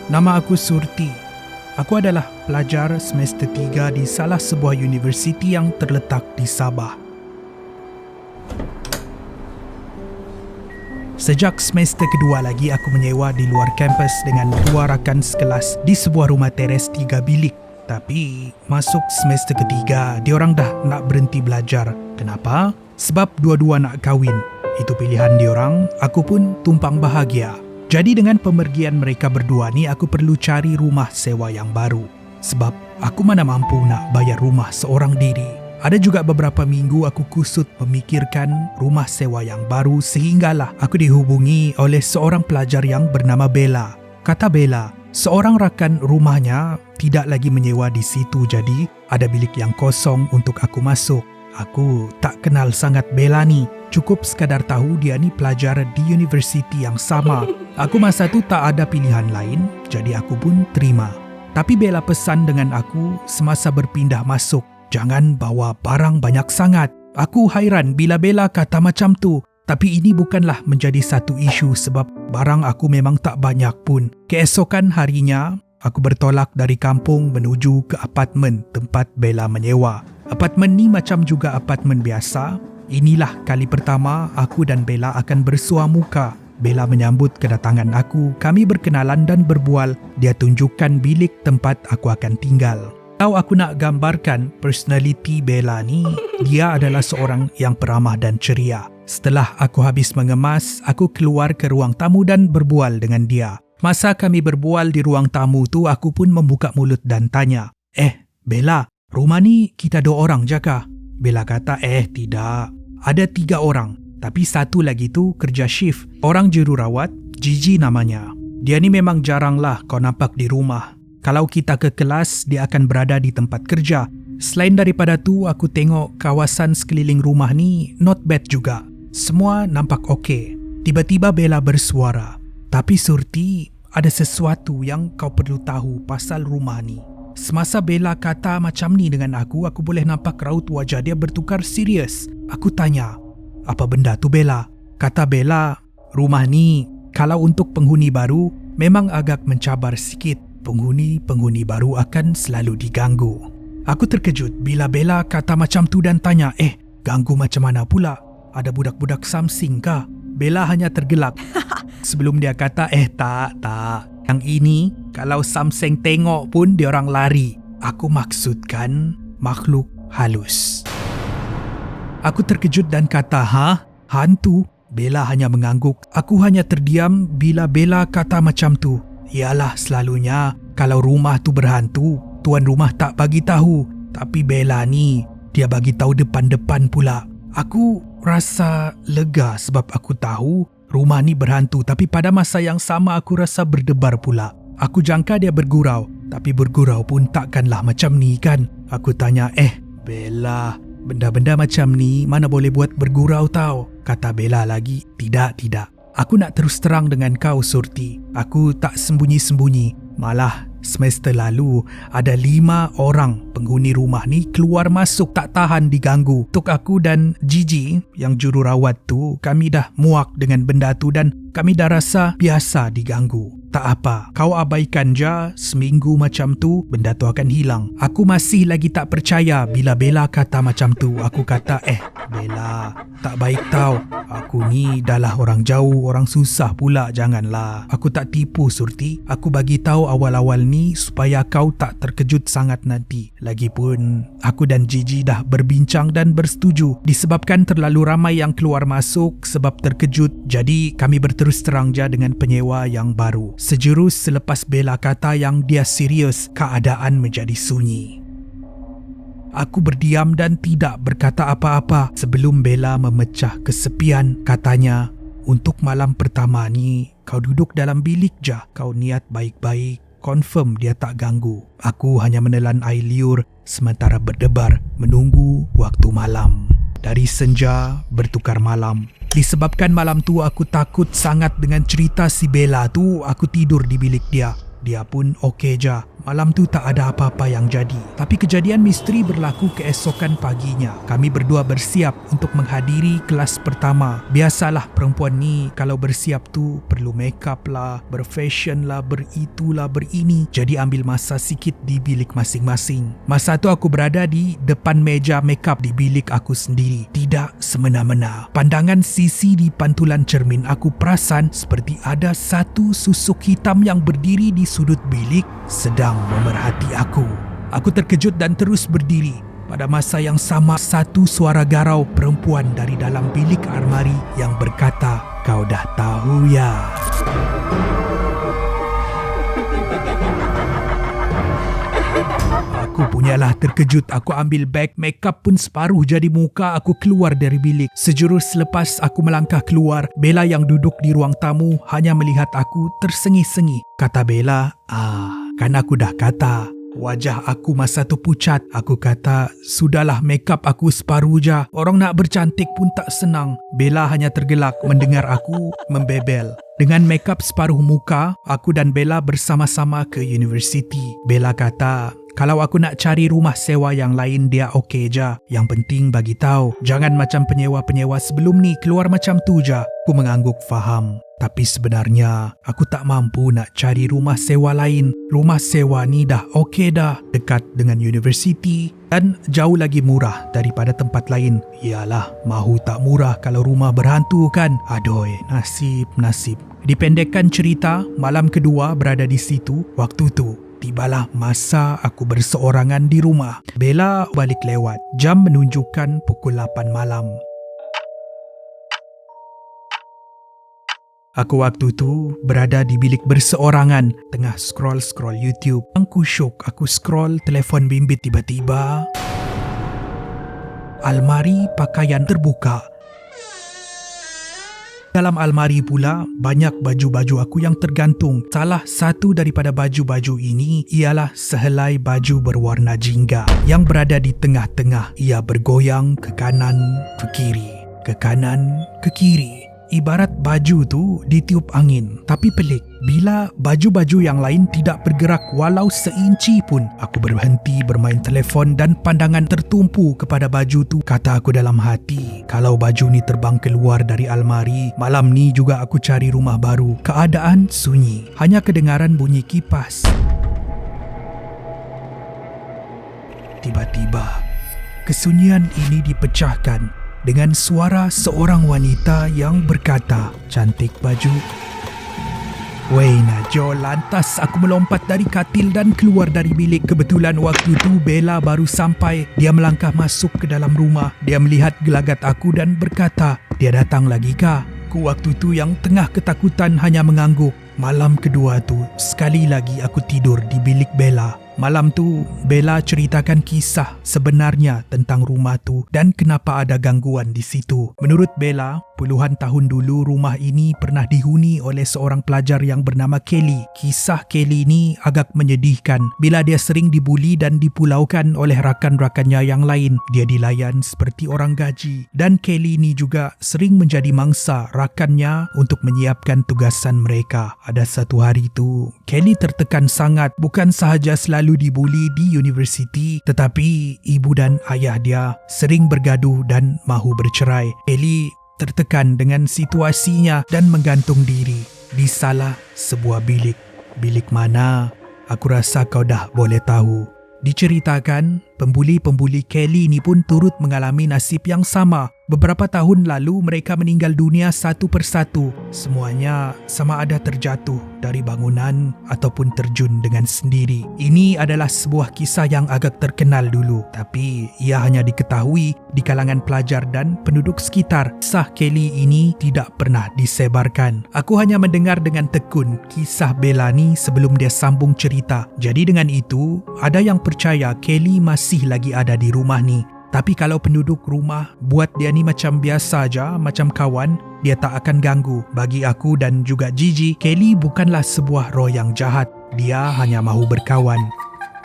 Nama aku Surti. Aku adalah pelajar semester 3 di salah sebuah universiti yang terletak di Sabah. Sejak semester kedua lagi aku menyewa di luar kampus dengan dua rakan sekelas di sebuah rumah teres 3 bilik. Tapi masuk semester ketiga, diorang dah nak berhenti belajar. Kenapa? Sebab dua-dua nak kahwin. Itu pilihan diorang, aku pun tumpang bahagia. Jadi dengan pemergian mereka berdua ni, aku perlu cari rumah sewa yang baru. Sebab aku mana mampu nak bayar rumah seorang diri. Ada juga beberapa minggu aku kusut memikirkan rumah sewa yang baru sehinggalah aku dihubungi oleh seorang pelajar yang bernama Bella. Kata Bella, seorang rakan rumahnya tidak lagi menyewa di situ, jadi ada bilik yang kosong untuk aku masuk. Aku tak kenal sangat Bella ni. Cukup sekadar tahu dia ni pelajar di universiti yang sama. Aku masa tu tak ada pilihan lain, jadi aku pun terima. Tapi Bella pesan dengan aku semasa berpindah masuk, jangan bawa barang banyak sangat. Aku hairan bila Bella kata macam tu. Tapi ini bukanlah menjadi satu isu sebab barang aku memang tak banyak pun. Keesokan harinya, aku bertolak dari kampung menuju ke apartmen tempat Bella menyewa. Apartmen ni macam juga apartmen biasa. Inilah kali pertama aku dan Bella akan bersua muka. Bella menyambut kedatangan aku. Kami berkenalan dan berbual. Dia tunjukkan bilik tempat aku akan tinggal. Tahu aku nak gambarkan personality Bella ni, dia adalah seorang yang peramah dan ceria. Setelah aku habis mengemas, aku keluar ke ruang tamu dan berbual dengan dia. Masa kami berbual di ruang tamu tu, aku pun membuka mulut dan tanya, Bella, rumah ni kita 2 orang je kah? Bella kata, tidak. Ada 3 orang. Tapi satu lagi tu kerja shift. Orang jururawat, Gigi namanya. Dia ni memang jaranglah kau nampak di rumah. Kalau kita ke kelas, dia akan berada di tempat kerja. Selain daripada tu, aku tengok kawasan sekeliling rumah ni not bad juga. Semua nampak okey. Tiba-tiba Bella bersuara. Tapi Surti, ada sesuatu yang kau perlu tahu pasal rumah ni. Semasa Bella kata macam ni dengan aku boleh nampak raut wajah dia bertukar serius. Aku tanya, apa benda tu Bella? Kata Bella, rumah ni kalau untuk penghuni baru memang agak mencabar sikit. Penghuni baru akan selalu diganggu. Aku terkejut bila Bella kata macam tu dan tanya, ganggu macam mana pula? Ada budak-budak Samsing kah? Bella hanya tergelak. Sebelum dia kata, tak. Yang ini, kalau Samsung tengok pun diorang lari. Aku maksudkan makhluk halus. Aku terkejut dan kata, hantu? Bella hanya mengangguk. Aku hanya terdiam bila Bella kata macam tu. Ialah selalunya, kalau rumah tu berhantu, tuan rumah tak bagi tahu. Tapi Bella ni, dia bagi tahu depan-depan pula. Aku rasa lega sebab aku tahu rumah ni berhantu, tapi pada masa yang sama aku rasa berdebar pula. Aku jangka dia bergurau, tapi bergurau pun takkanlah macam ni kan? Aku tanya, Bella, benda-benda macam ni mana boleh buat bergurau tau? Kata Bella lagi, tidak. Aku nak terus terang dengan kau Surti. Aku tak sembunyi-sembunyi. Malah semester lalu ada 5 orang penghuni rumah ni keluar masuk tak tahan diganggu. Untuk aku dan Gigi yang jururawat tu, kami dah muak dengan benda tu dan kami dah rasa biasa diganggu. Tak apa, kau abaikan je, seminggu macam tu benda tu akan hilang. Aku masih lagi tak percaya bila Bella kata macam tu. Aku kata, Bella, tak baik tau. Aku ni adalah orang jauh, orang susah pula, janganlah. Aku tak tipu Surti. Aku bagi tahu awal-awal ni supaya kau tak terkejut sangat nanti. Lagipun, aku dan Gigi dah berbincang dan bersetuju. Disebabkan terlalu ramai yang keluar masuk sebab terkejut, jadi kami berterus terang je dengan penyewa yang baru. Sejurus selepas Bella kata yang dia serius, keadaan menjadi sunyi. Aku berdiam dan tidak berkata apa-apa sebelum Bella memecah kesepian. Katanya, untuk malam pertama ni, kau duduk dalam bilik je. Kau niat baik-baik. Confirm dia tak ganggu. Aku hanya menelan air liur sementara berdebar menunggu waktu malam. Dari senja bertukar malam. Disebabkan malam tu aku takut sangat dengan cerita si Bella tu, aku tidur di bilik dia. Dia pun okey je. Malam tu tak ada apa-apa yang jadi. Tapi kejadian misteri berlaku keesokan paginya. Kami berdua bersiap untuk menghadiri kelas pertama. Biasalah perempuan ni kalau bersiap tu perlu make up lah, berfashion lah, beritulah, berini. Jadi ambil masa sikit di bilik masing-masing. Masa tu aku berada di depan meja make up di bilik aku sendiri. Tidak semena-mena. Pandangan sisi di pantulan cermin aku perasan seperti ada satu susuk hitam yang berdiri di sudut bilik sedang memerhati aku. Aku terkejut dan terus berdiri. Pada masa yang sama, satu suara garau perempuan dari dalam bilik almari yang berkata, "Kau dah tahu ya?" Aku punyalah terkejut. Aku ambil beg, makeup pun separuh jadi muka. Aku keluar dari bilik. Sejurus selepas aku melangkah keluar, Bella yang duduk di ruang tamu hanya melihat aku tersengih-sengih. Kata Bella, kan aku dah kata. Wajah aku masa tu pucat. Aku kata, sudahlah, makeup aku separuh je. Orang nak bercantik pun tak senang. Bella hanya tergelak mendengar aku membebel. Dengan makeup separuh muka, aku dan Bella bersama-sama ke universiti. Bella kata, kalau aku nak cari rumah sewa yang lain dia okey je. Yang penting bagi tahu, jangan macam penyewa-penyewa sebelum ni keluar macam tu je. Aku mengangguk faham. Tapi sebenarnya aku tak mampu nak cari rumah sewa lain. Rumah sewa ni dah okey dah, dekat dengan universiti dan jauh lagi murah daripada tempat lain. Yalah, mahu tak murah kalau rumah berhantu kan. Aduh, nasib. Dipendekkan cerita, malam kedua berada di situ. Waktu tu tibalah masa aku berseorangan di rumah. Bella balik lewat. Jam menunjukkan pukul 8 malam. Aku waktu tu berada di bilik berseorangan, tengah scroll YouTube. Aku syok, aku scroll telefon bimbit, tiba-tiba almari pakaian terbuka. Dalam almari pula banyak baju-baju aku yang tergantung. Salah satu daripada baju-baju ini ialah sehelai baju berwarna jingga yang berada di tengah-tengah. Ia bergoyang ke kanan, ke kiri, ke kanan, ke kiri. Ibarat baju tu ditiup angin. Tapi pelik, bila baju-baju yang lain tidak bergerak walau seinci pun. Aku berhenti bermain telefon dan pandangan tertumpu kepada baju tu. Kata aku dalam hati, kalau baju ni terbang keluar dari almari, malam ni juga aku cari rumah baru. Keadaan sunyi, hanya kedengaran bunyi kipas. Tiba-tiba, kesunyian ini dipecahkan dengan suara seorang wanita yang berkata, "Cantik baju." Weh Najol, lantas aku melompat dari katil dan keluar dari bilik. Kebetulan waktu tu Bella baru sampai. Dia melangkah masuk ke dalam rumah. Dia melihat gelagat aku dan berkata, "Dia datang lagi kah?" Aku waktu tu yang tengah ketakutan hanya mengangguk. Malam kedua tu, sekali lagi aku tidur di bilik Bella. Malam tu, Bella ceritakan kisah sebenarnya tentang rumah tu dan kenapa ada gangguan di situ. Menurut Bella, puluhan tahun dulu rumah ini pernah dihuni oleh seorang pelajar yang bernama Kelly. Kisah Kelly ini agak menyedihkan bila dia sering dibuli dan dipulaukan oleh rakan-rakannya yang lain. Dia dilayan seperti orang gaji dan Kelly ini juga sering menjadi mangsa rakannya untuk menyiapkan tugasan mereka. Ada satu hari tu, Kelly tertekan sangat, bukan sahaja selalu dibuli di universiti, tetapi ibu dan ayah dia sering bergaduh dan mahu bercerai. Kelly tertekan dengan situasinya dan menggantung diri di salah sebuah bilik. Bilik mana? Aku rasa kau dah boleh tahu. Diceritakan, pembuli-pembuli Kelly ni pun turut mengalami nasib yang sama. Beberapa tahun lalu mereka meninggal dunia satu persatu. Semuanya sama ada terjatuh dari bangunan ataupun terjun dengan sendiri. Ini adalah sebuah kisah yang agak terkenal dulu, tapi ia hanya diketahui di kalangan pelajar dan penduduk sekitar. Kisah Kelly ini tidak pernah disebarkan. Aku hanya mendengar dengan tekun kisah Bella ni sebelum dia sambung cerita. Jadi dengan itu, ada yang percaya Kelly masih lagi ada di rumah ni. Tapi kalau penduduk rumah buat dia ni macam biasa aja, macam kawan, dia tak akan ganggu. Bagi aku dan juga Gigi, Kelly bukanlah sebuah roh yang jahat. Dia hanya mahu berkawan.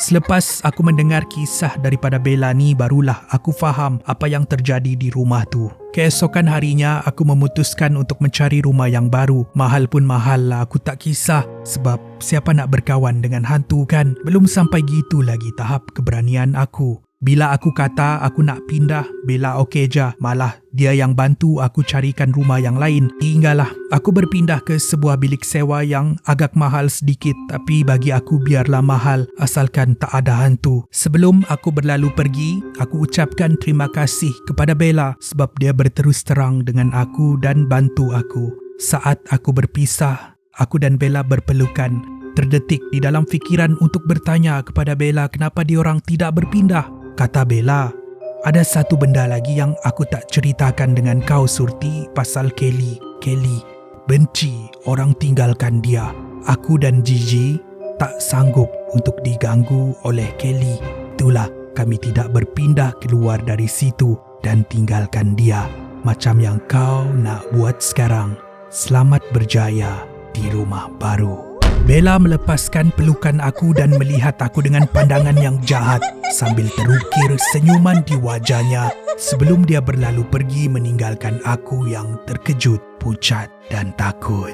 Selepas aku mendengar kisah daripada Bella ni, barulah aku faham apa yang terjadi di rumah tu. Keesokan harinya aku memutuskan untuk mencari rumah yang baru. Mahal pun mahal lah, aku tak kisah. Sebab siapa nak berkawan dengan hantu kan? Belum sampai gitu lagi tahap keberanian aku. Bila aku kata aku nak pindah, Bella okey je. Malah dia yang bantu aku carikan rumah yang lain. Hinggalah aku berpindah ke sebuah bilik sewa yang agak mahal sedikit. Tapi bagi aku biarlah mahal asalkan tak ada hantu. Sebelum aku berlalu pergi, aku ucapkan terima kasih kepada Bella sebab dia berterus terang dengan aku dan bantu aku. Saat aku berpisah, aku dan Bella berpelukan. Terdetik di dalam fikiran untuk bertanya kepada Bella kenapa diorang tidak berpindah. Kata Bella, ada satu benda lagi yang aku tak ceritakan dengan kau Surti pasal Kelly. Kelly benci orang tinggalkan dia. Aku dan Gigi tak sanggup untuk diganggu oleh Kelly. Itulah kami tidak berpindah keluar dari situ dan tinggalkan dia. Macam yang kau nak buat sekarang. Selamat berjaya di rumah baru. Bella melepaskan pelukan aku dan melihat aku dengan pandangan yang jahat sambil terukir senyuman di wajahnya sebelum dia berlalu pergi meninggalkan aku yang terkejut, pucat dan takut.